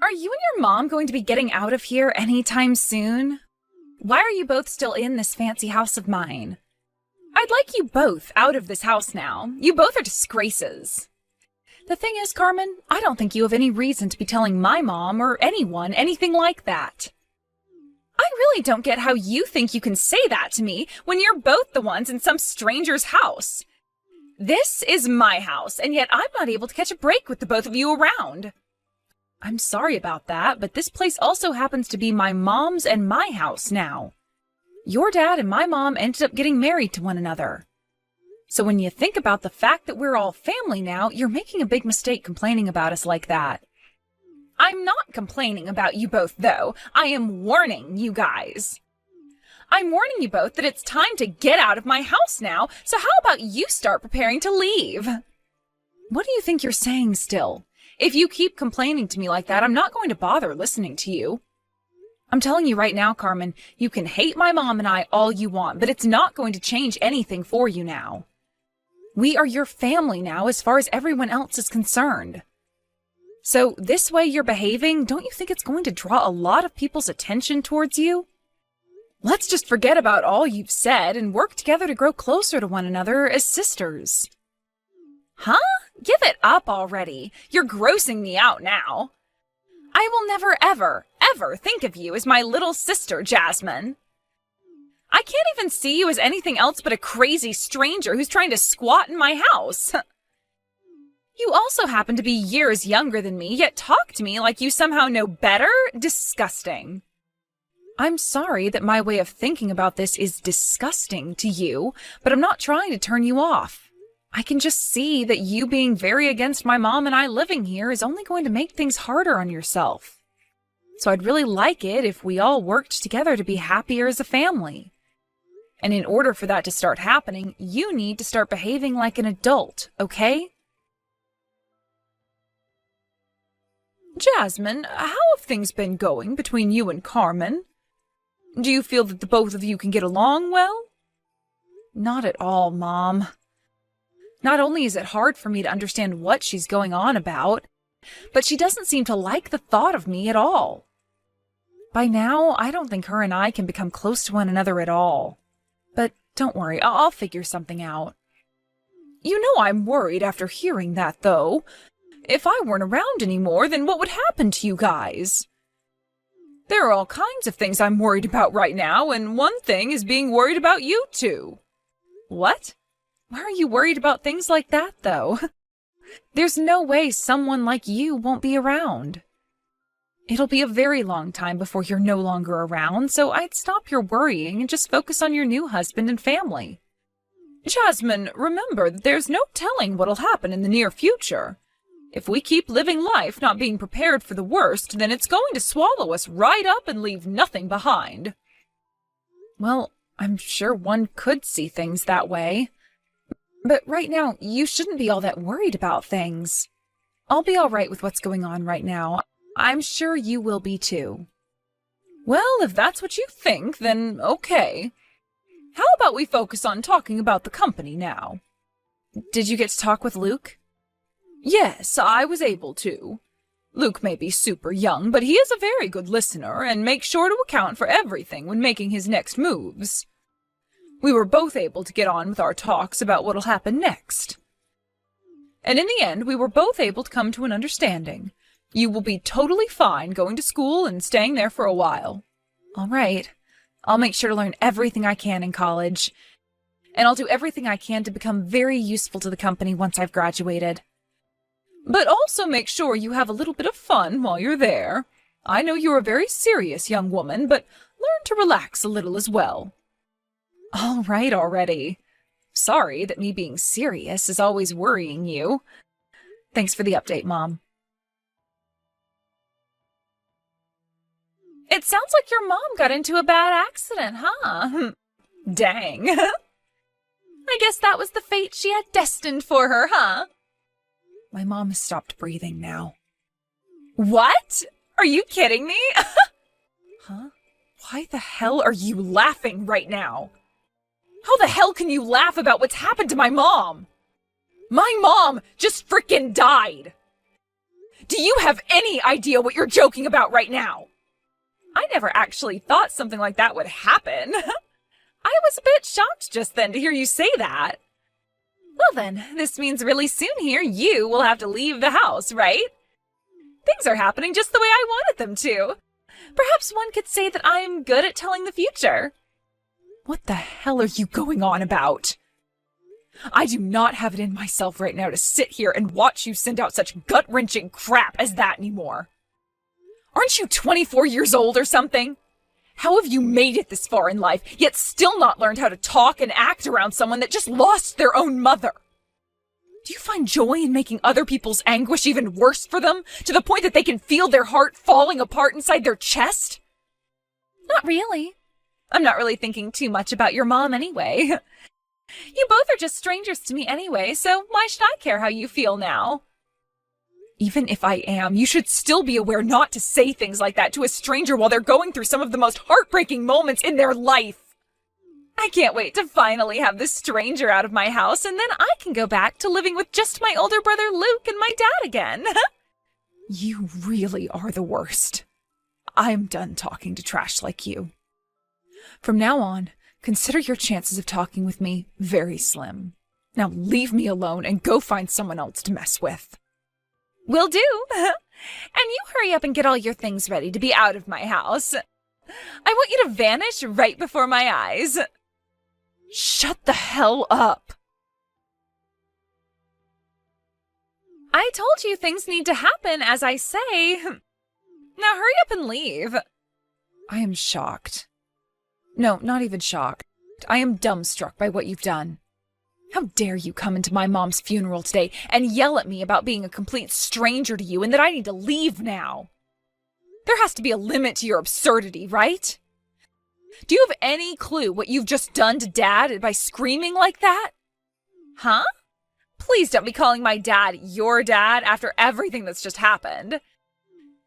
Are you and your mom going to be getting out of here anytime soon? Why are you both still in this fancy house of mine? I'd like you both out of this house now. You both are disgraces. The thing is, Carmen, I don't think you have any reason to be telling my mom or anyone anything like that. I really don't get how you think you can say that to me when you're both the ones in some stranger's house. This is my house, and yet I'm not able to catch a break with the both of you around. I'm sorry about that, but this place also happens to be my mom's and my house now. Your dad and my mom ended up getting married to one another. So when you think about the fact that we're all family now, you're making a big mistake complaining about us like that. I'm not complaining about you both, though. I am warning you guys. I'm warning you both that it's time to get out of my house now, so how about you start preparing to leave? What do you think you're saying still? If you keep complaining to me like that, I'm not going to bother listening to you. I'm telling you right now, Carmen, you can hate my mom and I all you want, but it's not going to change anything for you now. We are your family now as far as everyone else is concerned. So this way you're behaving, don't you think it's going to draw a lot of people's attention towards you? Let's just forget about all you've said and work together to grow closer to one another as sisters. Huh? Give it up already. You're grossing me out now. I will never, ever, ever think of you as my little sister, Jasmine. I can't even see you as anything else but a crazy stranger who's trying to squat in my house. You also happen to be years younger than me, yet talk to me like you somehow know better? Disgusting. I'm sorry that my way of thinking about this is disgusting to you, but I'm not trying to turn you off. I can just see that you being very against my mom and I living here is only going to make things harder on yourself. So I'd really like it if we all worked together to be happier as a family. And in order for that to start happening, you need to start behaving like an adult, okay? Jasmine, how have things been going between you and Carmen? Do you feel that the both of you can get along well? Not at all, Mom. Not only is it hard for me to understand what she's going on about, but she doesn't seem to like the thought of me at all. By now, I don't think her and I can become close to one another at all. But don't worry, I'll figure something out. You know I'm worried after hearing that, though. If I weren't around anymore, then what would happen to you guys? There are all kinds of things I'm worried about right now, and one thing is being worried about you two. What? Why are you worried about things like that, though? There's no way someone like you won't be around. It'll be a very long time before you're no longer around, so I'd stop your worrying and just focus on your new husband and family. Jasmine, remember that there's no telling what'll happen in the near future. If we keep living life not being prepared for the worst, then it's going to swallow us right up and leave nothing behind. Well, I'm sure one could see things that way. But right now, you shouldn't be all that worried about things. I'll be all right with what's going on right now. I'm sure you will be too. Well, if that's what you think, then okay. How about we focus on talking about the company now? Did you get to talk with Luke? Yes, I was able to. Luke may be super young, but he is a very good listener and makes sure to account for everything when making his next moves. We were both able to get on with our talks about what'll happen next. And in the end, we were both able to come to an understanding. You will be totally fine going to school and staying there for a while. All right. I'll make sure to learn everything I can in college. And I'll do everything I can to become very useful to the company once I've graduated. But also make sure you have a little bit of fun while you're there. I know you're a very serious young woman, but learn to relax a little as well. All right already. Sorry that me being serious is always worrying you. Thanks for the update, Mom. It sounds like your mom got into a bad accident, huh? Dang. I guess that was the fate she had destined for her, huh? My mom has stopped breathing now. What? Are you kidding me? Huh? Why the hell are you laughing right now? How the hell can you laugh about what's happened to my mom? My mom just frickin' died! Do you have any idea what you're joking about right now? I never actually thought something like that would happen. I was a bit shocked just then to hear you say that. Well then, this means really soon here you will have to leave the house, right? Things are happening just the way I wanted them to. Perhaps one could say that I'm good at telling the future. What the hell are you going on about? I do not have it in myself right now to sit here and watch you send out such gut-wrenching crap as that anymore. Aren't you 24 years old or something? How have you made it this far in life, yet still not learned how to talk and act around someone that just lost their own mother? Do you find joy in making other people's anguish even worse for them, to the point that they can feel their heart falling apart inside their chest? Not really. I'm not really thinking too much about your mom anyway. You both are just strangers to me anyway, so why should I care how you feel now? Even if I am, you should still be aware not to say things like that to a stranger while they're going through some of the most heartbreaking moments in their life. I can't wait to finally have this stranger out of my house, and then I can go back to living with just my older brother Luke and my dad again. You really are the worst. I'm done talking to trash like you. From now on, consider your chances of talking with me very slim. Now leave me alone and go find someone else to mess with. Will do. And you hurry up and get all your things ready to be out of my house. I want you to vanish right before my eyes. Shut the hell up. I told you things need to happen as I say. Now hurry up and leave. I am shocked. No, not even shocked. I am dumbstruck by what you've done. How dare you come into my mom's funeral today and yell at me about being a complete stranger to you and that I need to leave now? There has to be a limit to your absurdity, right? Do you have any clue what you've just done to Dad by screaming like that? Huh? Please don't be calling my dad your dad after everything that's just happened.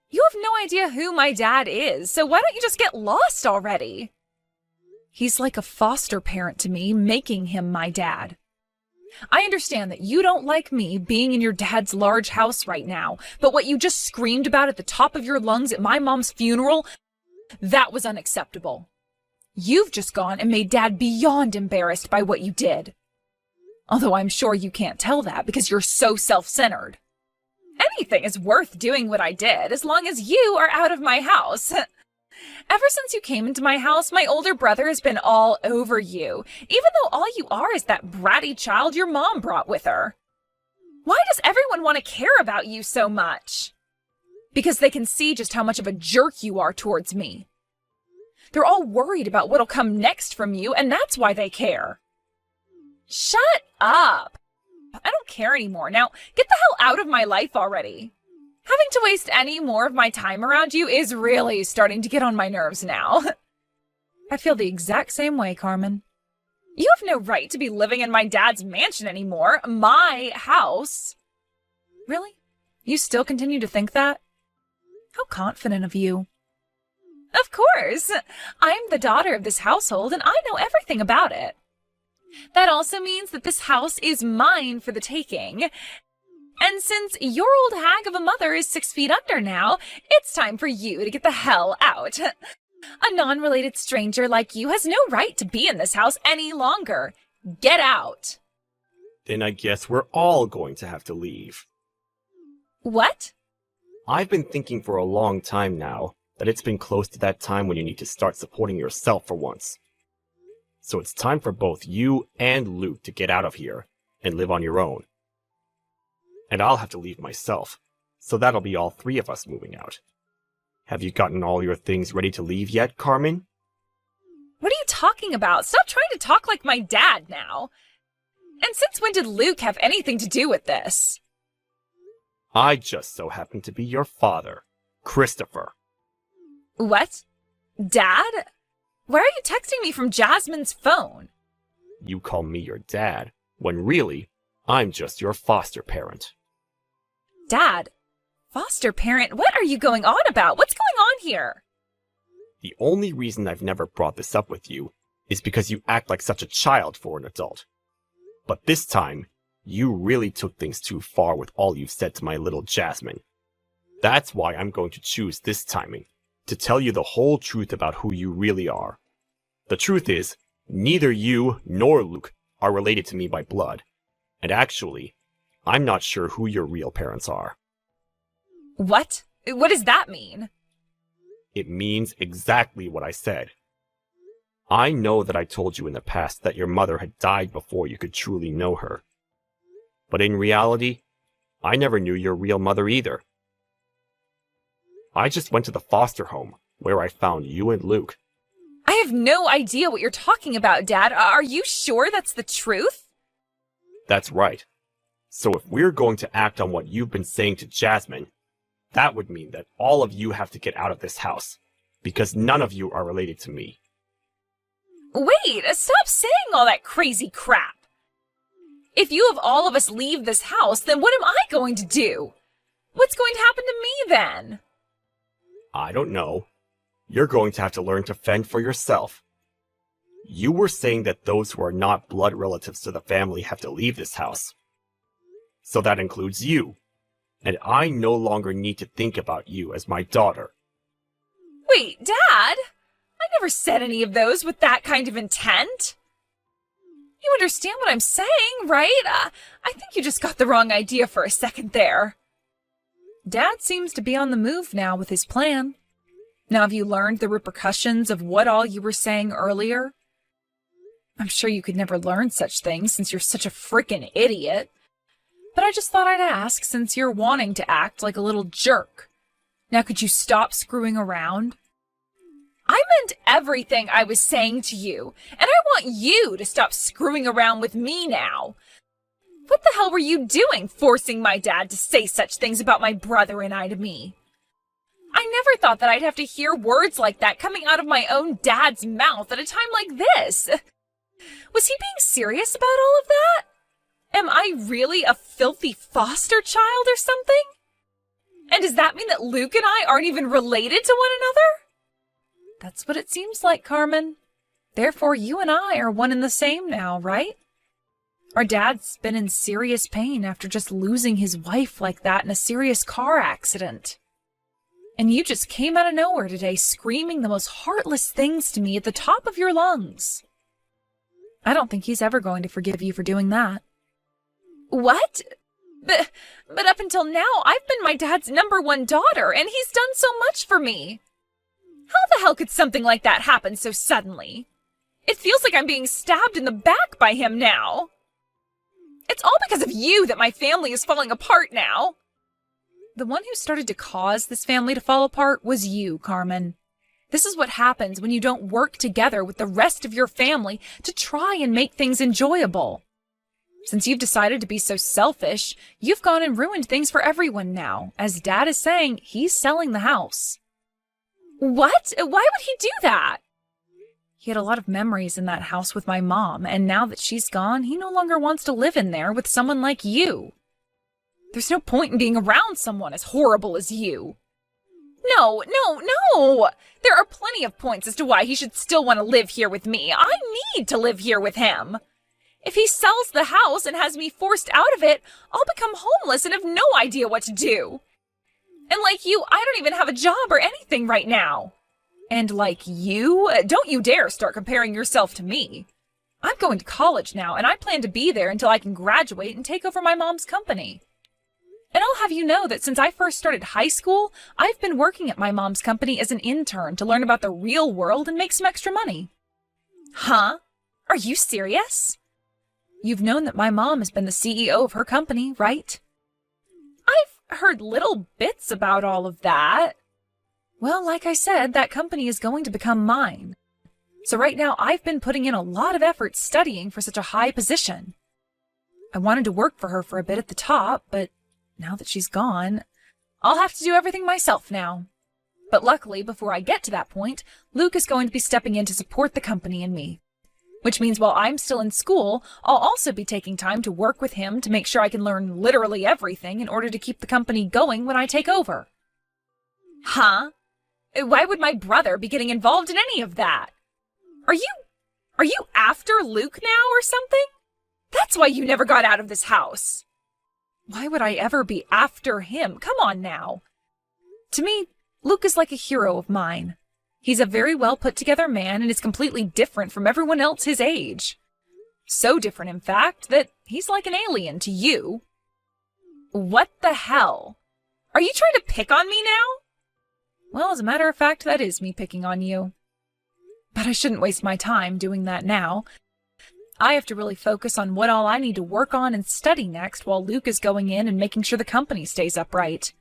You have no idea who my dad is, so why don't you just get lost already? He's like a foster parent to me, making him my dad. I understand that you don't like me being in your dad's large house right now, but what you just screamed about at the top of your lungs at my mom's funeral, that was unacceptable. You've just gone and made Dad beyond embarrassed by what you did. Although I'm sure you can't tell that because you're so self-centered. Anything is worth doing what I did as long as you are out of my house. Ever since you came into my house, my older brother has been all over you, even though all you are is that bratty child your mom brought with her. Why does everyone want to care about you so much? Because they can see just how much of a jerk you are towards me. They're all worried about what'll come next from you, and that's why they care. Shut up! I don't care anymore. Now, get the hell out of my life already. Having to waste any more of my time around you is really starting to get on my nerves now. I feel the exact same way, Carmen. You have no right to be living in my dad's mansion anymore. My house. Really? You still continue to think that? How confident of you. Of course. I'm the daughter of this household, and I know everything about it. That also means that this house is mine for the taking. And since your old hag of a mother is 6 feet under now, it's time for you to get the hell out. A non-related stranger like you has no right to be in this house any longer. Get out. Then I guess we're all going to have to leave. What? I've been thinking for a long time now that it's been close to that time when you need to start supporting yourself for once. So it's time for both you and Luke to get out of here and live on your own. And I'll have to leave myself, so that'll be all 3 of us moving out. Have you gotten all your things ready to leave yet, Carmen? What are you talking about? Stop trying to talk like my dad now. And since when did Luke have anything to do with this? I just so happen to be your father, Christopher. What? Dad? Why are you texting me from Jasmine's phone? You call me your dad, when really, I'm just your foster parent. Dad? Foster parent? What are you going on about? What's going on here? The only reason I've never brought this up with you is because you act like such a child for an adult. But this time, you really took things too far with all you've said to my little Jasmine. That's why I'm going to choose this timing, to tell you the whole truth about who you really are. The truth is, neither you nor Luke are related to me by blood. And actually, I'm not sure who your real parents are. What? What does that mean? It means exactly what I said. I know that I told you in the past that your mother had died before you could truly know her. But in reality, I never knew your real mother either. I just went to the foster home, where I found you and Luke. I have no idea what you're talking about, Dad. Are you sure that's the truth? That's right. So if we're going to act on what you've been saying to Jasmine, that would mean that all of you have to get out of this house, because none of you are related to me. Wait, stop saying all that crazy crap. If you have all of us leave this house, then what am I going to do? What's going to happen to me then? I don't know. You're going to have to learn to fend for yourself. You were saying that those who are not blood relatives to the family have to leave this house. So that includes you. And I no longer need to think about you as my daughter. Wait, Dad? I never said any of those with that kind of intent. You understand what I'm saying, right? I think you just got the wrong idea for a second there. Dad seems to be on the move now with his plan. Now have you learned the repercussions of what all you were saying earlier? I'm sure you could never learn such things since you're such a frickin' idiot. But I just thought I'd ask since you're wanting to act like a little jerk. Now could you stop screwing around? I meant everything I was saying to you, and I want you to stop screwing around with me now. What the hell were you doing, forcing my dad to say such things about my brother and I to me? I never thought that I'd have to hear words like that coming out of my own dad's mouth at a time like this. Was he being serious about all of that? Am I really a filthy foster child or something? And does that mean that Luke and I aren't even related to one another? That's what it seems like, Carmen. Therefore, you and I are one and the same now, right? Our dad's been in serious pain after just losing his wife like that in a serious car accident. And you just came out of nowhere today screaming the most heartless things to me at the top of your lungs. I don't think he's ever going to forgive you for doing that. What? But up until now, I've been my dad's #1 daughter, and he's done so much for me. How the hell could something like that happen so suddenly? It feels like I'm being stabbed in the back by him now. It's all because of you that my family is falling apart now. The one who started to cause this family to fall apart was you, Carmen. This is what happens when you don't work together with the rest of your family to try and make things enjoyable. Since you've decided to be so selfish, you've gone and ruined things for everyone now. As Dad is saying, he's selling the house. What? Why would he do that? He had a lot of memories in that house with my mom, and now that she's gone, he no longer wants to live in there with someone like you. There's no point in being around someone as horrible as you. No! There are plenty of points as to why he should still want to live here with me. I need to live here with him. If he sells the house and has me forced out of it, I'll become homeless and have no idea what to do. And like you, I don't even have a job or anything right now. And like you, don't you dare start comparing yourself to me. I'm going to college now, and I plan to be there until I can graduate and take over my mom's company. And I'll have you know that since I first started high school, I've been working at my mom's company as an intern to learn about the real world and make some extra money. Huh? Are you serious? You've known that my mom has been the CEO of her company, right? I've heard little bits about all of that. Well, like I said, that company is going to become mine. So right now, I've been putting in a lot of effort studying for such a high position. I wanted to work for her for a bit at the top, but now that she's gone, I'll have to do everything myself now. But luckily, before I get to that point, Luke is going to be stepping in to support the company and me. Which means while I'm still in school, I'll also be taking time to work with him to make sure I can learn literally everything in order to keep the company going when I take over. Huh? Why would my brother be getting involved in any of that? Are you after Luke now or something? That's why you never got out of this house. Why would I ever be after him? Come on now. To me, Luke is like a hero of mine. He's a very well put together man and is completely different from everyone else his age. So different, in fact, that he's like an alien to you. What the hell? Are you trying to pick on me now? Well, as a matter of fact, that is me picking on you. But I shouldn't waste my time doing that now. I have to really focus on what all I need to work on and study next while Luke is going in and making sure the company stays upright.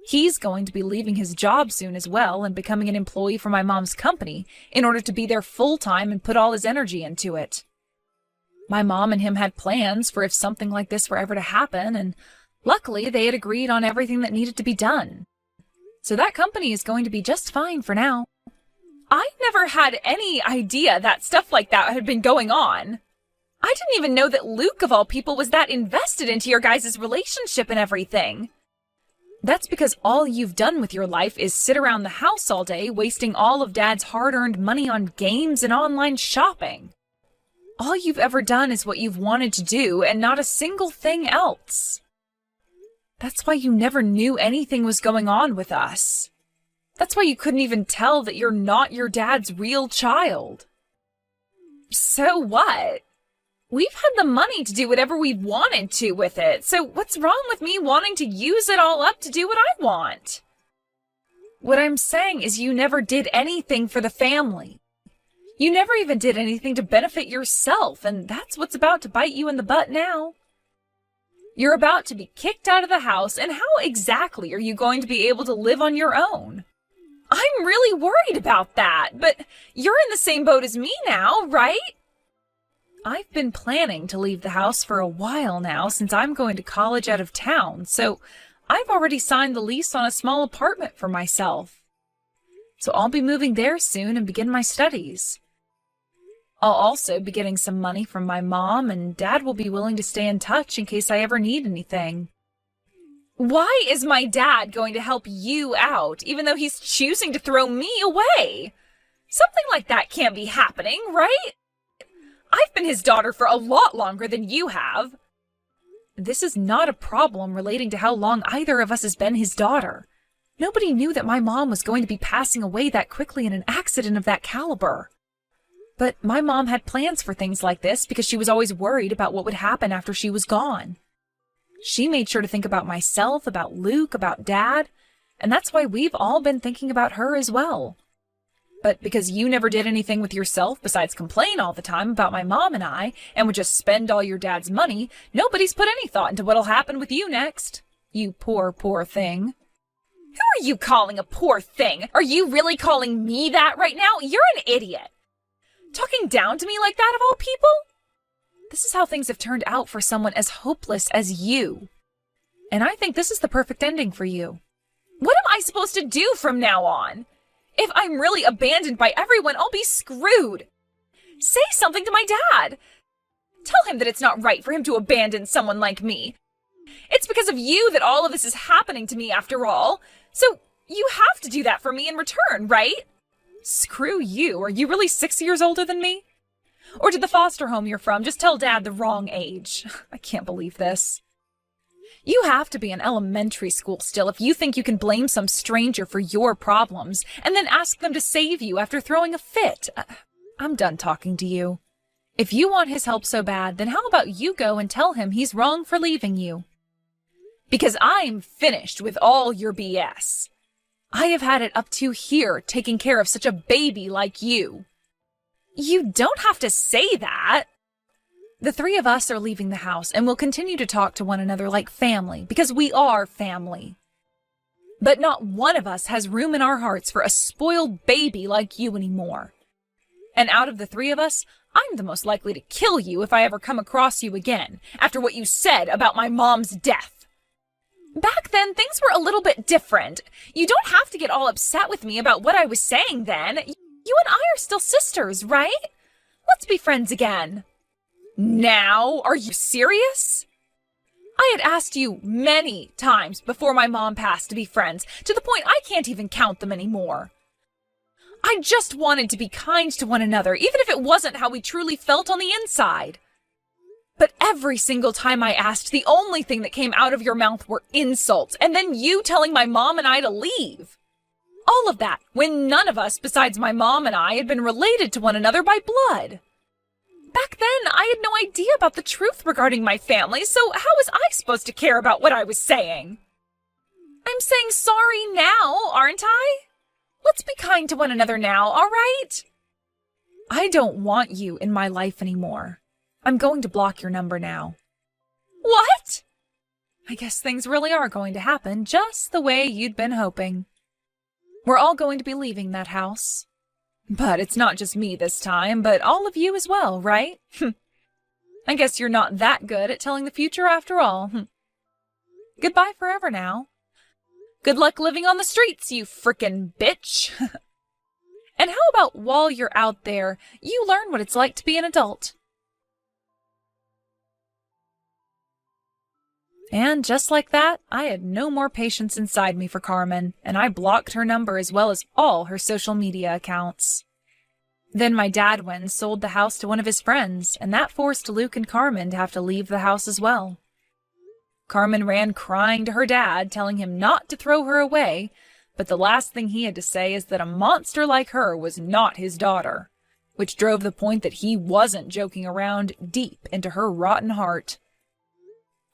He's going to be leaving his job soon as well and becoming an employee for my mom's company in order to be there full-time and put all his energy into it. My mom and him had plans for if something like this were ever to happen, and luckily they had agreed on everything that needed to be done. So that company is going to be just fine for now. I never had any idea that stuff like that had been going on. I didn't even know that Luke, of all people, was that invested into your guys' relationship and everything. That's because all you've done with your life is sit around the house all day, wasting all of Dad's hard-earned money on games and online shopping. All you've ever done is what you've wanted to do, and not a single thing else. That's why you never knew anything was going on with us. That's why you couldn't even tell that you're not your dad's real child. So what? We've had the money to do whatever we wanted to with it, so what's wrong with me wanting to use it all up to do what I want? What I'm saying is you never did anything for the family. You never even did anything to benefit yourself, and that's what's about to bite you in the butt now. You're about to be kicked out of the house, and how exactly are you going to be able to live on your own? I'm really worried about that, but you're in the same boat as me now, right? I've been planning to leave the house for a while now since I'm going to college out of town, so I've already signed the lease on a small apartment for myself. So I'll be moving there soon and begin my studies. I'll also be getting some money from my mom, and Dad will be willing to stay in touch in case I ever need anything. Why is my dad going to help you out, even though he's choosing to throw me away? Something like that can't be happening, right? I've been his daughter for a lot longer than you have. This is not a problem relating to how long either of us has been his daughter. Nobody knew that my mom was going to be passing away that quickly in an accident of that caliber. But my mom had plans for things like this because she was always worried about what would happen after she was gone. She made sure to think about myself, about Luke, about Dad, and that's why we've all been thinking about her as well. But because you never did anything with yourself besides complain all the time about my mom and I, and would just spend all your dad's money, nobody's put any thought into what'll happen with you next. You poor, poor thing. Who are you calling a poor thing? Are you really calling me that right now? You're an idiot. Talking down to me like that of all people? This is how things have turned out for someone as hopeless as you. And I think this is the perfect ending for you. What am I supposed to do from now on? If I'm really abandoned by everyone, I'll be screwed. Say something to my dad. Tell him that it's not right for him to abandon someone like me. It's because of you that all of this is happening to me after all. So you have to do that for me in return, right? Screw you. Are you really 6 years older than me? Or did the foster home you're from just tell Dad the wrong age? I can't believe this. You have to be in elementary school still if you think you can blame some stranger for your problems and then ask them to save you after throwing a fit. I'm done talking to you. If you want his help so bad, then how about you go and tell him he's wrong for leaving you? Because I'm finished with all your BS. I have had it up to here taking care of such a baby like you. You don't have to say that. The three of us are leaving the house and will continue to talk to one another like family because we are family. But not one of us has room in our hearts for a spoiled baby like you anymore. And out of the three of us, I'm the most likely to kill you if I ever come across you again after what you said about my mom's death. Back then, things were a little bit different. You don't have to get all upset with me about what I was saying then. You and I are still sisters, right? Let's be friends again. Now? Are you serious? I had asked you many times before my mom passed to be friends, to the point I can't even count them anymore. I just wanted to be kind to one another, even if it wasn't how we truly felt on the inside. But every single time I asked, the only thing that came out of your mouth were insults, and then you telling my mom and I to leave. All of that, when none of us besides my mom and I had been related to one another by blood. Back then, I had no idea about the truth regarding my family, so how was I supposed to care about what I was saying? I'm saying sorry now, aren't I? Let's be kind to one another now, all right? I don't want you in my life anymore. I'm going to block your number now. What? I guess things really are going to happen just the way you'd been hoping. We're all going to be leaving that house. But it's not just me this time, but all of you as well, right? I guess you're not that good at telling the future after all. Goodbye forever now. Good luck living on the streets, you frickin' bitch. And how about while you're out there, you learn what it's like to be an adult? And just like that, I had no more patience inside me for Carmen, and I blocked her number as well as all her social media accounts. Then my dad went and sold the house to one of his friends, and that forced Luke and Carmen to have to leave the house as well. Carmen ran crying to her dad, telling him not to throw her away, but the last thing he had to say is that a monster like her was not his daughter, which drove the point that he wasn't joking around deep into her rotten heart.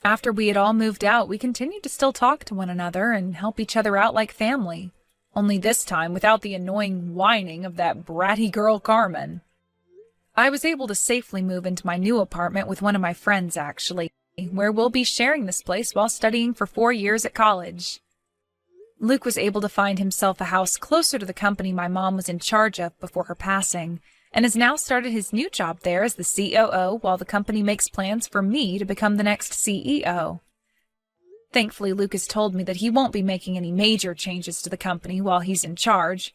After we had all moved out, we continued to still talk to one another and help each other out like family, only this time without the annoying whining of that bratty girl Carmen. I was able to safely move into my new apartment with one of my friends, actually, where we'll be sharing this place while studying for 4 years at college. Luke was able to find himself a house closer to the company my mom was in charge of before her passing, and has now started his new job there as the COO while the company makes plans for me to become the next CEO. Thankfully, Luke has told me that he won't be making any major changes to the company while he's in charge,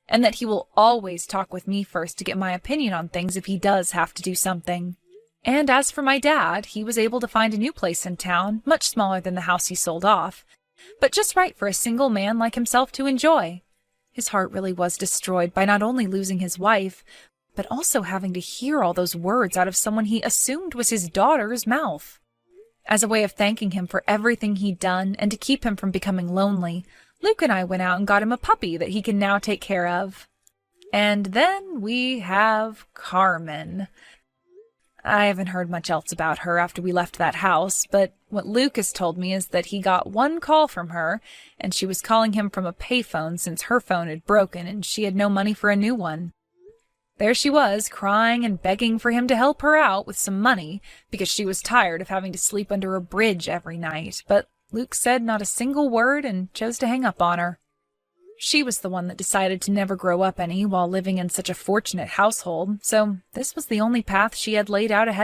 and that he will always talk with me first to get my opinion on things if he does have to do something. And as for my dad, he was able to find a new place in town, much smaller than the house he sold off, but just right for a single man like himself to enjoy. His heart really was destroyed by not only losing his wife, but also having to hear all those words out of someone he assumed was his daughter's mouth. As a way of thanking him for everything he'd done and to keep him from becoming lonely, Luke and I went out and got him a puppy that he can now take care of. And then we have Carmen. I haven't heard much else about her after we left that house, but what Luke has told me is that he got one call from her, and she was calling him from a payphone since her phone had broken and she had no money for a new one. There she was, crying and begging for him to help her out with some money because she was tired of having to sleep under a bridge every night, but Luke said not a single word and chose to hang up on her. She was the one that decided to never grow up any while living in such a fortunate household, so this was the only path she had laid out ahead